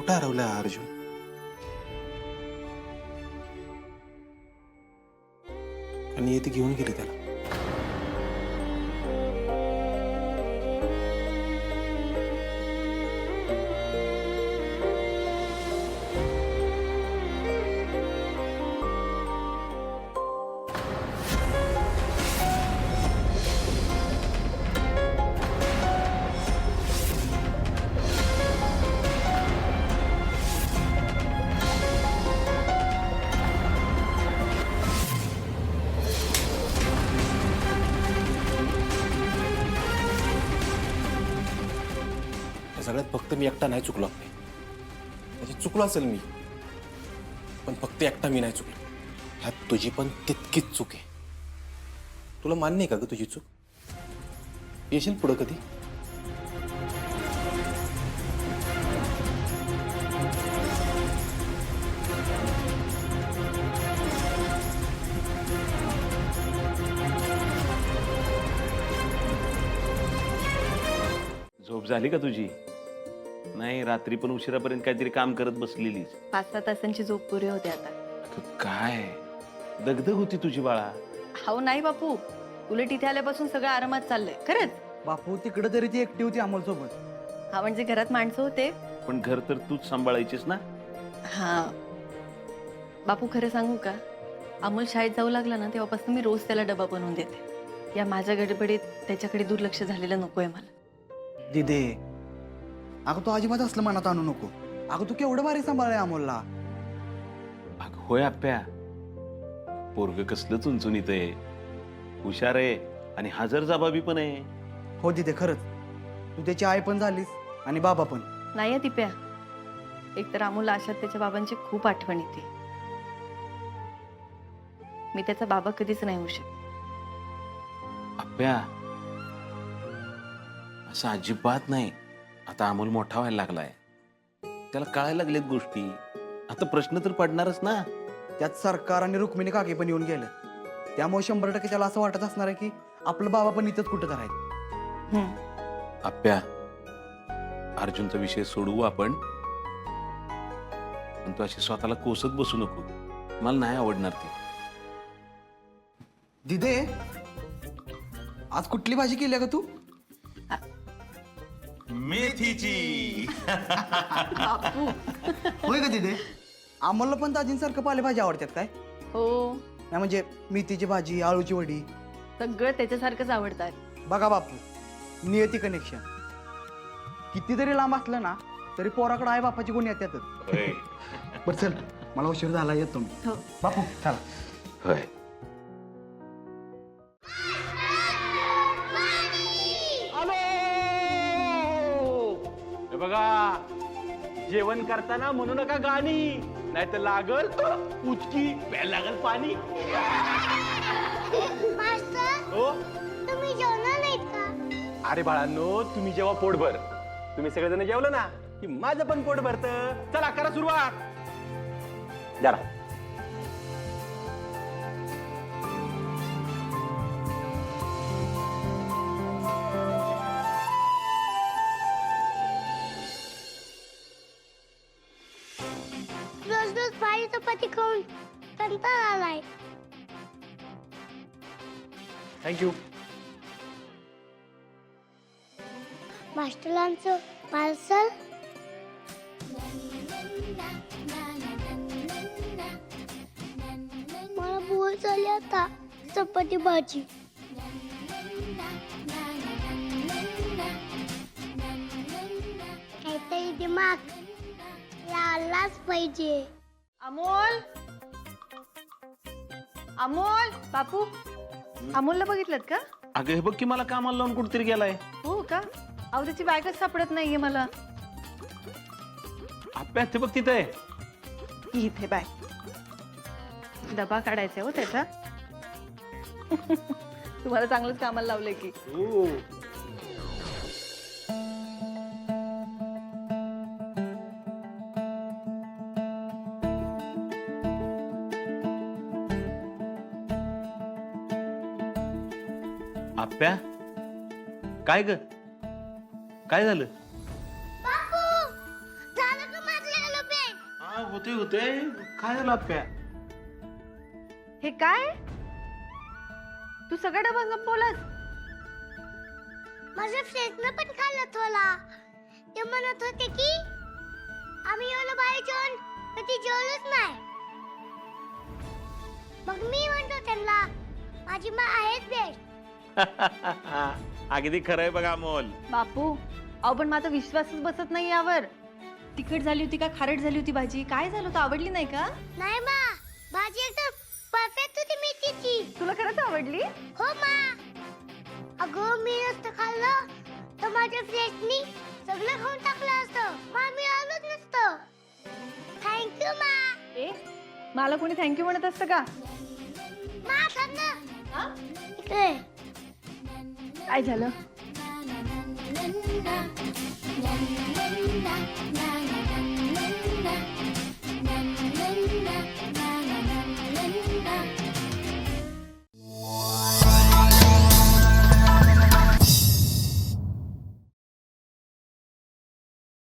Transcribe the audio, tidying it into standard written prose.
कुठं हरवला अर्जुन? आणि येते घेऊन गेले त्याला. सगळ्यात फक्त मी एकटा नाही चुकलो. म्हणजे चुकलो असेल मी, पण फक्त एकटा मी नाही चुकलो. ह्यात तुझी पण तितकीच चूक आहे. तुला मान्य आहे का ग तुझी चूक? येशील पुढं कधी? झोप झाली का तुझी? नाही, रात्री पण उशिरापर्यंत काहीतरी काम करत बसलेलीस. 5-6 तासांची झोप पुरी होते आता. काय दगदग होती तुझी बाळा. हो नाही बापू, उलट इथे आल्यापासून सगळं आरामात चाललंय खरंच. बापू तिकडे तरी ती एकटी होती अमोल सोबत. हा म्हणजे घरात माणसं होते. पण घर तर तूच सांभाळायचीस ना. हा बापू, खरं सांगू का, अमोल शाळेत जाऊ लागला ना तेव्हापासून मी रोज त्याला डबा बनवून देते. या माझ्या गडबडीत त्याच्याकडे दुर्लक्ष झालेलं नकोय मला. दिदे, अगं तू अजिबात असलं मनात आणू नको. अगं तू केवढं भारी सांभाळलंय अमोलला. अगं होय आप्या, पोरग कसलं चुनचुनीत आहे, हुशार आहे आणि हजर जबाबी पण आहे. हो दिदे, खरंच तू त्याची आई पण झालीस आणि बाबा पण. नाही आहे तिप्या, एकतर अमोलला अशात त्याच्या बाबांची खूप आठवण येते. मी त्याचा बाबा कधीच नाही होऊ शकत. आप्या असं अजिबात नाही. आता अमोल मोठा व्हायला लागलाय, त्याला कळायला लागलेत गोष्टी. आता प्रश्न तर पडणारच ना. त्यात सरकार आणि रुक्मिणी काकी पण येऊन गेलं. त्यामुळे 100% त्याला असं वाटत असणार आहे की आपलं बाबा पण इथंच कुठं तर आहे. आप्या, अर्जुनचा विषय सोडवू आपण, पण तू अशी स्वतःला कोसत बसू नको. मला नाही आवडणार ते. दिदे, आज कुठली भाजी केली का तू? मेथीची. बापू होय का दिदे? अमोलला पण दाजींसारखं पालेभाजी आवडतात काय? हो, नाही म्हणजे मेथीची भाजी, आळूची वडी. सगळं त्याच्यासारखंच आवडतात. बघा बापू, नियती कनेक्शन. कितीतरी लांब असलं ना तरी पोराकडे आई बापाची गुण येतातच. बरं चल, मला उशीर झाला, येतो मी. हो. बापू चला. होय. हे बघा, जेवण करताना म्हणू नका गाणी, नाही तर लागल उचकी, प्यायला लागल पाणी. हो, तुम्ही जेवणार नाहीत का? अरे बाळांनो, तुम्ही जेव्हा पोटभर, तुम्ही सगळेजण जेवलं ना की माझं पण पोट भरतं. चला करा सुरुवात. जरा रोज रोज भारी चपाती खाऊन कंटाळा आलाय. थँक्यू. मास्टरांचं पार्सल. मला बोर झाली आता चपाती भाजी. काहीतरी दिमाग लावलाच पाहिजे. अमोल, अमोल, बापू, अमोलला बघितलं का? अगं हे बघ की, मला कामाला लावून कुठेतरी गेलाय. हो का? अहो त्याची बॅगच सापडत नाहीये मला. आप्या ते बघ तिथे. इथे बॅग. डबा काढायचा हो त्याचा. तुम्हाला चांगलंच कामाला लावलंय की. आप्या, काय ग, काय झालं? बापू, झालं का माझं होते होते काय झालं आप्या? हे काय तू सगळा डबा संपवलास? माझ्या फ्रेंडनं पण खाल्लं थोला. ते म्हणत होते की आम्ही एवढं बाहेर जेवण कधी जेवलोच नाही. मग मी म्हणतो त्यांना माझी मा आहेच बेस्ट. अगदी खरंय बघा अमोल. बापू अहो पण माझा विश्वासच बसत नाही यावर. तिखट झाली होती का खारट झाली होती भाजी? काय झालं होतं? आवडली नाही का? नाही मा, भाजी एकदम परफेक्ट होती मेथीची. तुला खरंच आवडली? हो मा. अगं मी नसतं खाल्लं तर माझ्या फ्रेंड्सनी सगळं खाऊन टाकलं असतं. मा मी आलोच नसतं. थँक्यू मा. ए मला कोणी थँक्यू म्हणत असतं का? मा थांब ना. इकडे. काय झालं?